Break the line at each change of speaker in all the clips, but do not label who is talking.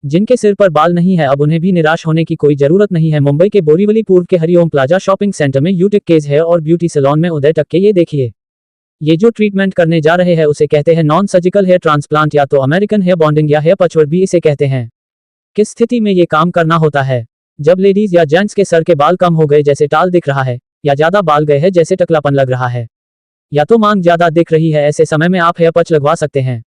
जिनके सिर पर बाल नहीं है अब उन्हें भी निराश होने की कोई जरूरत नहीं है। मुंबई के बोरीवली पूर्व के हरिओम प्लाजा शॉपिंग सेंटर में यूटिक केज हेयर और ब्यूटी सैलून में उदय टक्के ये देखिए। ये जो ट्रीटमेंट करने जा रहे हैं उसे कहते हैं नॉन सर्जिकल हेयर ट्रांसप्लांट या तो अमेरिकन हेयर बॉन्डिंग या हेयर पचवर्ड भी इसे कहते हैं। किस स्थिति में ये काम करना होता है? जब लेडीज या जेंट्स के सर के बाल कम हो गए जैसे टाल दिख रहा है, या ज्यादा बाल गए हैं जैसे टकलापन लग रहा है, या तो मांग ज्यादा दिख रही है, ऐसे समय में आप हेयर पच लगवा सकते हैं।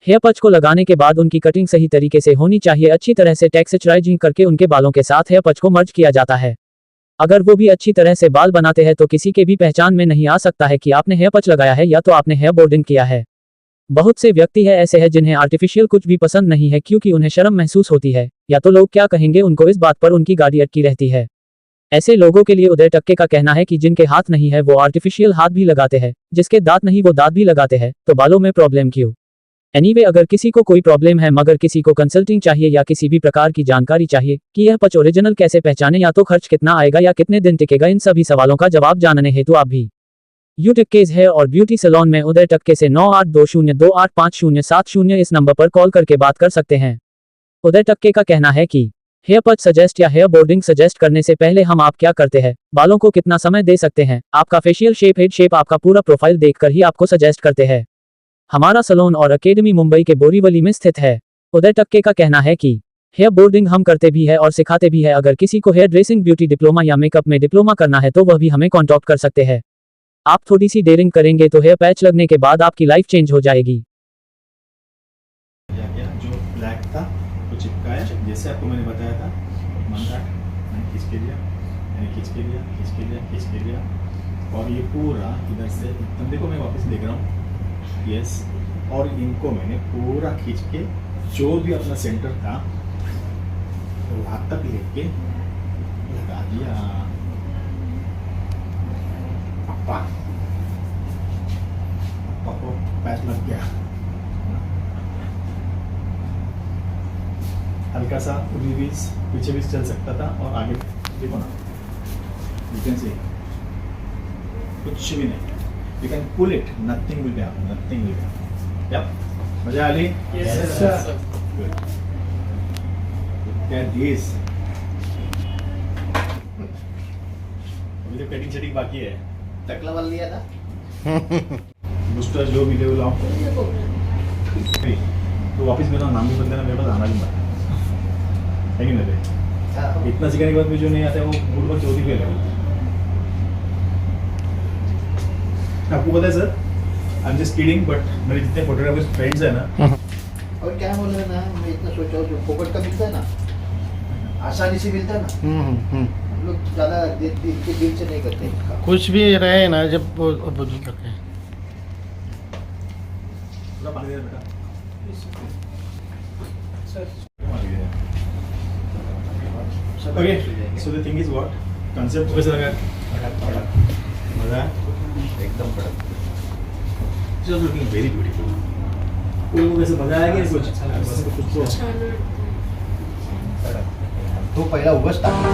हेयर पच को लगाने के बाद उनकी कटिंग सही तरीके से होनी चाहिए। अच्छी तरह से टेक्सचराइजिंग करके उनके बालों के साथ हेयर पच को मर्ज किया जाता है। अगर वो भी अच्छी तरह से बाल बनाते हैं तो किसी के भी पहचान में नहीं आ सकता है कि आपने हेयर पच लगाया है या तो आपने हेयर बोर्डिंग किया है। बहुत से व्यक्ति है ऐसे हैं जिन्हें आर्टिफिशियल कुछ भी पसंद नहीं है क्योंकि उन्हें शर्म महसूस होती है, या तो लोग क्या कहेंगे उनको इस बात पर उनकी गाड़ी अटकी रहती है। ऐसे लोगों के लिए उदय टक्के का कहना है कि जिनके हाथ नहीं है वो आर्टिफिशियल हाथ भी लगाते हैं, जिसके दांत नहीं वो दांत भी लगाते हैं, तो बालों में प्रॉब्लम क्यों? एनीवे, अगर किसी को कोई प्रॉब्लम है मगर किसी को कंसल्टिंग चाहिए या किसी भी प्रकार की जानकारी चाहिए कि यह पच ओरिजिनल कैसे पहचाने या तो खर्च कितना आएगा या कितने दिन टिकेगा, इन सभी सवालों का जवाब जानने हेतु आप भी यूटिक केज हेयर और ब्यूटी सैलून में उदय टक्के से 9820285070 इस नंबर पर कॉल करके बात कर सकते हैं। उदय टक्के का कहना है कि हेयर पच सजेस्ट या हेयर बोर्डिंग सजेस्ट करने से पहले हम आप क्या करते हैं, बालों को कितना समय दे सकते हैं, आपका फेशियल शेप, हेड शेप, आपका पूरा प्रोफाइल देखकर ही आपको सजेस्ट करते हैं। हमारा सैलून और अकेडमी मुंबई के बोरीवली में स्थित है। उदय टक्के का कहना है कि हेयर बोर्डिंग हम करते भी है और सिखाते भी है। अगर किसी को हेयर ड्रेसिंग, ब्यूटी डिप्लोमा या मेकअप में डिप्लोमा करना है तो वह भी हमें कॉन्टैक्ट कर सकते हैं। आप थोड़ी सी डेयरिंग करेंगे तो हेयर पैच लगने के बाद आपकी लाइफ चेंज हो जाएगी।
जो ब्लैक था वो चिपका है, जैसे आपको मैंने बताया था। मैंने खींच के लिया, और ये पूरा इधर से एकदम, देखो मैं वापस देख रहा हूँ, यस। और इनको मैंने पूरा खींच के जो भी अपना सेंटर था वहाँ तक लेके लगा दिया। पप्पा को पैच लग गया। हल्का सा रिवीज पीछे भी चल सकता था और आगे देखो ना, यू कैन सी कुछ भी नहीं, you can pull it, nothing will happen, nothing will happen. Yup, मजा आ रही? Yes sir. गुड। क्या दिस अभी तो कटिंग सेटिंग बाकी है।
टकला वाला लिया था
बूस्टर जो भी ले वो लाओ। तो वापस मेरा नाम भी बदलना, मेरे पास आना भी मत है कि नहीं? इतना सीखने के बाद भी जो नहीं आता है वो बुढ़वा चौथी फेल है। आपको पता है sir, I am just kidding, but मेरे जितने फोटोग्राफर्स फ्रेंड्स हैं ना,
और क्या बोल रहे ना, मैं इतना सोचा हूँ जो फोकट का मिलता है ना, आसानी से मिलता है ना, हम लोग ज़्यादा दिल से नहीं करते।
कुछ भी रहे ना जब बुजुर्ग रखे।
थोड़ा पानी दे बेटा। Okay, so the thing is what concept कैसा लगा? मजा
एकदम कड़क।
It's looking very beautiful. वो कैसे मजा आया कि कुछ कुछ
तो पहिला उगाच टाकला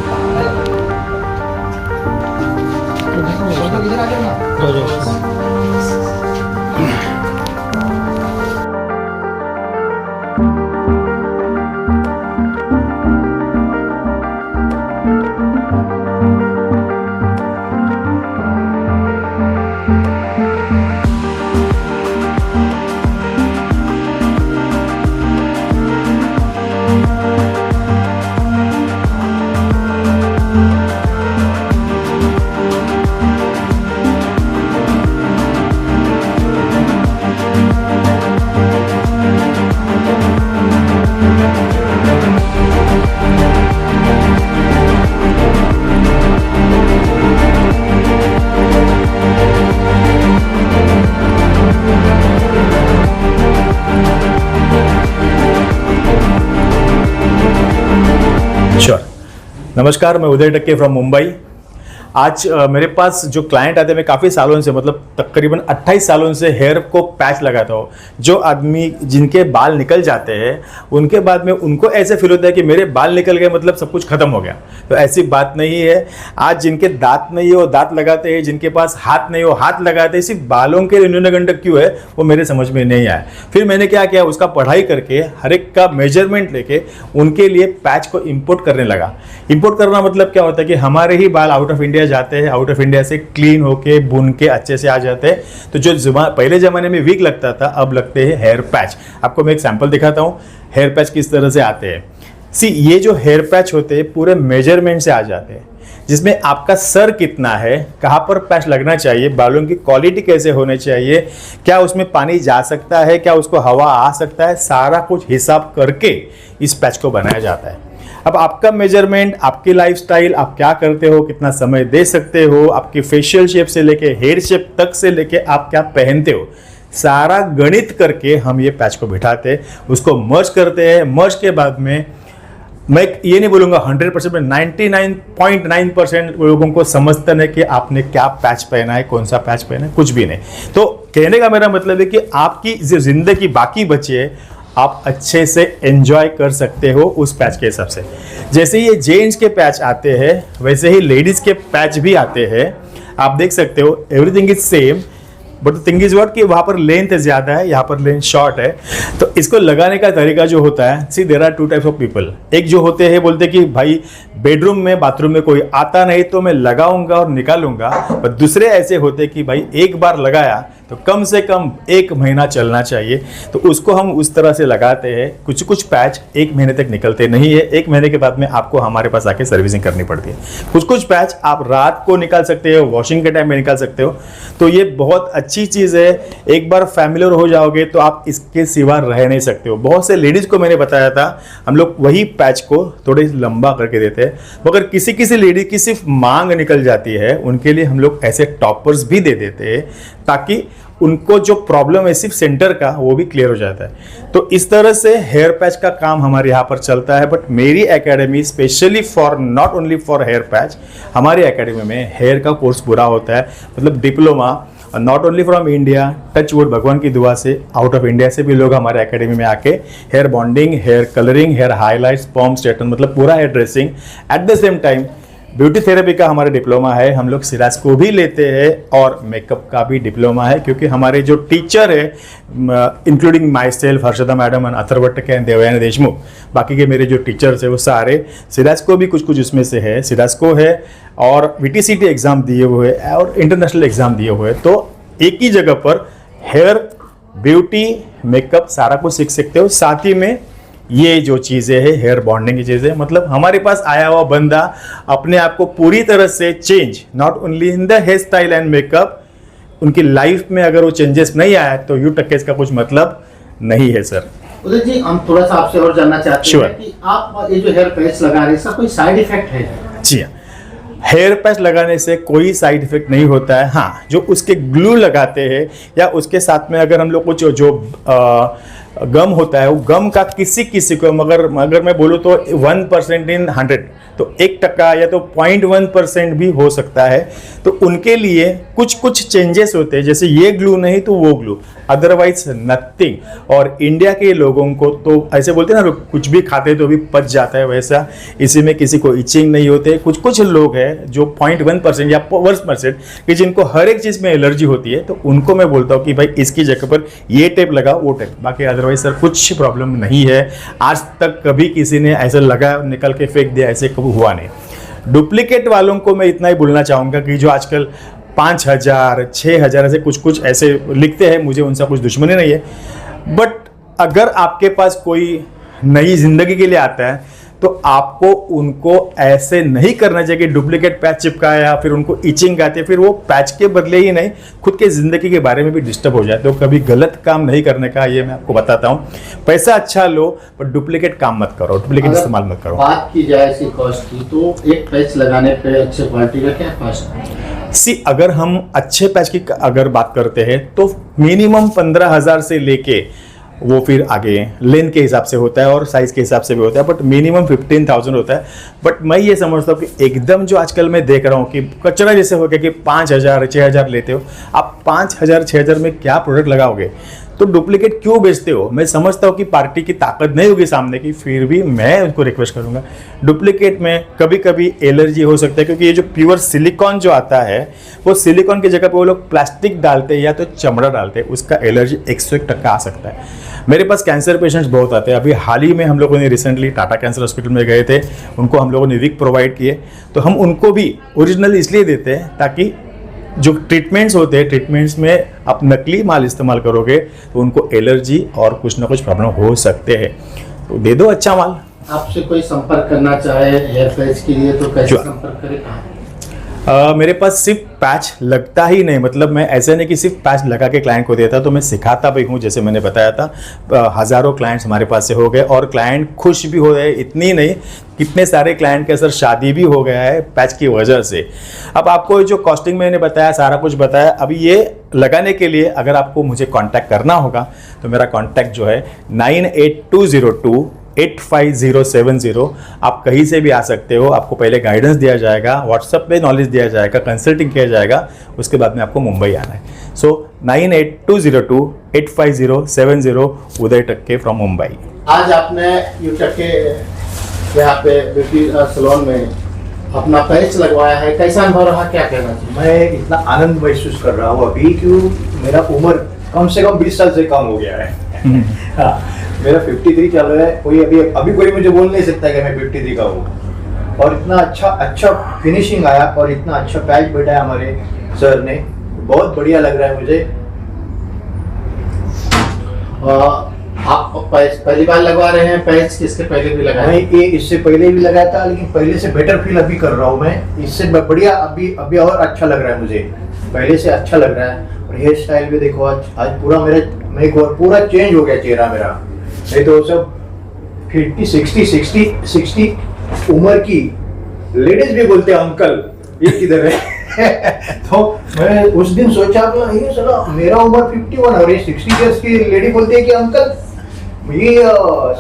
फोटो किधर आ गया ना।
नमस्कार, मैं उदय टक्के फ्रॉम मुंबई। आज मेरे पास जो क्लाइंट आते हैं, मैं काफ़ी सालों से, मतलब तकरीबन 28 सालों से हेयर को पैच लगाता हूँ। जो आदमी जिनके बाल निकल जाते हैं उनके बाद में उनको ऐसे फील होता है कि मेरे बाल निकल गए मतलब सब कुछ खत्म हो गया। तो ऐसी बात नहीं है। आज जिनके दांत नहीं है वो दांत लगाते हैं, जिनके पास हाथ नहीं है वो हाथ लगाते हैं। सिर्फ बालों के लिए न्यूनगंडक क्यों है वो मेरे समझ में नहीं आया। फिर मैंने क्या किया, उसका पढ़ाई करके हर एक का मेजरमेंट लेके उनके लिए पैच को इंपोर्ट करने लगा। इंपोर्ट करना मतलब क्या होता है कि हमारे ही बाल आउट ऑफ इंडिया जाते हैं, आउट ऑफ इंडिया से क्लीन होके बुन के अच्छे से आ जाते हैं। तो जो पहले ज़माने में विग लगता था अब लगते हैं हेयर पैच। आपको मैं एक सैंपल दिखाता हूँ हेयर पैच किस तरह से आते हैं। सी, ये जो हेयर पैच होते हैं पूरे मेजरमेंट से आ जाते हैं, जिसमें आपका सर कितना है, कहाँ पर पैच लगना चाहिए, बालों की क्वालिटी कैसे होनी चाहिए, क्या उसमें पानी जा सकता है, क्या उसको हवा आ सकता है, सारा कुछ हिसाब करके इस पैच को बनाया जाता है। अब आपका मेजरमेंट, आपकी लाइफस्टाइल, आप क्या करते हो, कितना समय दे सकते हो, आपकी फेशियल शेप से लेके हेयर शेप तक से लेके आप क्या पहनते हो, सारा गणित करके हम ये पैच को बिठाते हैं, उसको मर्ज करते हैं। मर्ज के बाद में मैं ये नहीं बोलूँगा 100%, में 99.9% लोगों को समझते हैं कि आपने क्या पैच पहना है, कौन सा पैच पहना है, कुछ भी नहीं। तो कहने का मेरा मतलब है कि आपकी जो ज़िंदगी बाकी बची है आप अच्छे से एंजॉय कर सकते हो उस पैच के हिसाब से। जैसे ये जेंट्स के पैच आते हैं वैसे ही लेडीज़ के पैच भी आते हैं। आप देख सकते हो everything is same, but the thing is what कि वहाँ पर लेंथ ज़्यादा है, यहाँ पर लेंथ शॉर्ट है। तो इसको लगाने का तरीका जो होता है, see there are two types of people. एक जो होते हैं बोलते कि भाई बेडरूम में बाथरूम में कोई आता नहीं तो मैं लगाऊंगा और निकालूंगा। पर दूसरे ऐसे होते कि भाई एक बार लगाया तो कम से कम 1 महीना चलना चाहिए। तो उसको हम उस तरह से लगाते हैं। कुछ कुछ पैच 1 महीने तक निकलते नहीं है, 1 महीने के बाद में आपको हमारे पास आके सर्विसिंग करनी पड़ती है। कुछ कुछ पैच आप रात को निकाल सकते हो, वॉशिंग के टाइम में निकाल सकते हो। तो ये बहुत अच्छी चीज़ है। एक बार फैमिलियर हो जाओगे तो आप इसके सिवा रह नहीं सकते हो। बहुत से लेडीज़ को मैंने बताया था हम लोग वही पैच को थोड़े लंबा करके देते हैं, मगर किसी किसी लेडीज की सिर्फ मांग निकल जाती है, उनके लिए हम लोग ऐसे टॉपर्स भी दे देते हैं ताकि उनको जो प्रॉब्लम है सिर्फ सेंटर का वो भी क्लियर हो जाता है। तो इस तरह से हेयर पैच का काम हमारे यहाँ पर चलता है। बट मेरी academy specially for not only for hair patch, हमारी एकेडमी में हेयर का कोर्स पूरा होता है, मतलब diploma, not only from India, touch wood भगवान की दुआ से आउट ऑफ इंडिया से भी लोग हमारे एकेडमी में आके hair bonding, hair colouring, hair highlights, perm straighten, मतलब पूरा hair dressing, at the same time beauty therapy का हमारा डिप्लोमा है। हम लोग सिराज को भी लेते हैं और मेकअप का भी डिप्लोमा है, क्योंकि हमारे जो टीचर है including myself, Harshada madam and अथर्वट्टके एंड देवयानी देशमुख, बाकी के मेरे जो टीचर्स है वो सारे सिराज को भी कुछ कुछ उसमें से है, सिराज को है और VTCT एग्ज़ाम दिए हुए और इंटरनेशनल एग्ज़ाम दिए हुए। तो एक ही जगह पर हेयर, ब्यूटी, मेकअप सारा कुछ सीख सकते हो। साथ ही में ये जो चीज़ें हैं हेयर बॉन्डिंग की चीज़ें, मतलब हमारे पास आया हुआ बंदा अपने आप को पूरी तरह से change, not only in the hair style and makeup, उनकी लाइफ में अगर वो चेंजेस नहीं आया तो U-Tech का कुछ मतलब नहीं है सर।
उदय जी, हम थोड़ा सा आपसे और जानना चाहते
Sure.
हैं कि आप ये जो हेयर पैच लगा रहे हैं इसका कोई साइड इफेक्ट है?
जी हाँ, हेयर पैच लगाने से कोई साइड इफेक्ट नहीं होता है। हाँ, जो उसके ग्लू लगाते हैं या उसके साथ में अगर हम लोग कुछ जो गम होता है, वो गम का किसी को मगर मैं बोलूँ तो 1% इन 100, तो 1% या तो 0.1% भी हो सकता है। तो उनके लिए कुछ कुछ चेंजेस होते हैं, जैसे ये ग्लू नहीं तो वो ग्लू, अदरवाइज नथिंग। और इंडिया के लोगों को तो ऐसे बोलते हैं ना, कुछ भी खाते तो भी पच जाता है, वैसा इसी में किसी को इचिंग नहीं होते। कुछ कुछ लोग हैं जो 0.1% या 1% कि जिनको हर एक चीज़ में एलर्जी होती है, तो उनको मैं बोलता हूँ कि भाई इसकी जगह पर ये टेप लगाओ, वो टेप, बाकी अदरवाइज सर कुछ प्रॉब्लम नहीं है। आज तक कभी किसी ने ऐसा लगा निकल के फेंक दिया, ऐसे कभी हुआ नहीं। डुप्लीकेट वालों को मैं इतना ही बोलना चाहूँगा कि जो आजकल 5,000, 6,000 ऐसे कुछ ऐसे लिखते हैं, मुझे उनसे कुछ दुश्मनी नहीं है। बट अगर आपके पास कोई नई ज़िंदगी के लिए आता है तो आपको उनको ऐसे नहीं करना चाहिए कि डुप्लीकेट पैच चिपकाया, फिर उनको इचिंग आती है, फिर वो पैच के बदले ही नहीं खुद के ज़िंदगी के बारे में भी डिस्टर्ब हो जाए। तो कभी गलत काम नहीं करने का ये मैं आपको बताता हूँ। पैसा अच्छा लो पर डुप्लीकेट काम मत करो, डुप्लीकेट इस्तेमाल मत करो।
बात की जाए इसकी कॉस्ट की, तो एक पैच लगाने पे अच्छे क्वालिटी का क्या कॉस्ट है?
सी, अगर हम अच्छे पैच की अगर बात करते हैं तो मिनिमम 15,000 से लेके वो फिर आगे लेंथ के हिसाब से होता है और साइज़ के हिसाब से भी होता है, बट मिनिमम 15,000 होता है। बट मैं ये समझता हूँ कि एकदम जो आजकल मैं देख रहा हूँ कि कचरा जैसे हो गया कि 5,000 6,000 लेते हो, आप 5,000 6,000 में क्या प्रोडक्ट लगाओगे, तो डुप्लीकेट क्यों बेचते हो। मैं समझता हूँ कि पार्टी की ताकत नहीं होगी सामने की, फिर भी मैं उनको रिक्वेस्ट करूँगा, डुप्लीकेट में कभी कभी एलर्जी हो सकता है, क्योंकि ये जो प्योर सिलिकॉन जो आता है वो सिलिकॉन की जगह पे वो लोग प्लास्टिक डालते हैं या तो चमड़ा डालते हैं, उसका एलर्जी 101% आ सकता है। मेरे पास कैंसर पेशेंट्स बहुत आते हैं। अभी हाल ही में हम लोगों ने रिसेंटली टाटा कैंसर हॉस्पिटल में गए थे, उनको हम लोगों ने विग प्रोवाइड किए, तो हम उनको भी ओरिजिनल इसलिए देते हैं ताकि जो ट्रीटमेंट्स होते हैं, ट्रीटमेंट्स में आप नकली माल इस्तेमाल करोगे तो उनको एलर्जी और कुछ ना कुछ प्रॉब्लम हो सकते हैं, तो दे दो अच्छा माल।
आपसे कोई संपर्क करना चाहे हेयर पैच के लिए तो कैसे संपर्क करे, कहाँ?
मेरे पास सिर्फ पैच लगता ही नहीं, मतलब मैं ऐसे नहीं कि सिर्फ पैच लगा के क्लाइंट को देता, तो मैं सिखाता भी हूँ। जैसे मैंने बताया था, हज़ारों क्लाइंट्स हमारे पास से हो गए और क्लाइंट खुश भी हो गए। इतनी नहीं, कितने सारे क्लाइंट के सर शादी भी हो गया है पैच की वजह से। अब आपको जो कॉस्टिंग मैंने बताया, सारा कुछ बताया, अभी ये लगाने के लिए अगर आपको मुझे कांटेक्ट करना होगा तो मेरा कांटेक्ट जो है 9820285070। आप कहीं से भी आ सकते हो, आपको पहले गाइडेंस दिया जाएगा, व्हाट्सएप पे नॉलेज दिया जाएगा, कंसल्टिंग किया जाएगा, उसके बाद में आपको मुंबई आना है। सो 9820285070 उदय टक्के फ्रॉम मुंबई।
आज आपने यूटक के यहाँ पे ब्यूटी सैलून में अपना पैच लगवाया है, कैसा अनुभव रहा, क्या कहना चाहिए?
मैं इतना आनंद महसूस कर रहा हूँ अभी, क्यों मेरा उम्र कम से कम 20 साल से कम हो गया है। हाँ, मेरा 53 चल रहा है। कोई अभी कोई मुझे बोल नहीं सकता कि मैं 53 का हूँ। और इतना अच्छा फिनिशिंग आया और इतना अच्छा पैच बैठा हमारे सर ने, बहुत बढ़िया लग रहा है मुझे।
आप पहली बार लगवा रहे हैं पैच, किसके पहले भी लगाए?
मैं ये इससे पहले भी लगाया था, लेकिन पहले से बेटर फील अभी कर रहा हूँ मैं। इससे बढ़िया अभी और अच्छा लग रहा है मुझे, पहले से अच्छा लग रहा है। और हेयर स्टाइल भी देखो, आज पूरा पूरा चेंज हो गया चेहरा मेरा। नहीं तो सब 60 उम्र की लेडीज भी बोलते हैं अंकल ये किधर है। तो मैं उस दिन सोचा ये चलो मेरा उम्र 51 और ये 60 इयर्स की लेडी बोलती है कि अंकल ये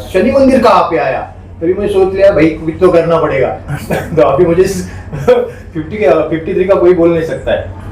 शनि मंदिर कहाँ पे आया। तभी मैं सोच लिया भाई कुछ तो करना पड़ेगा। तो अभी मुझे 53 का कोई बोल नहीं सकता है।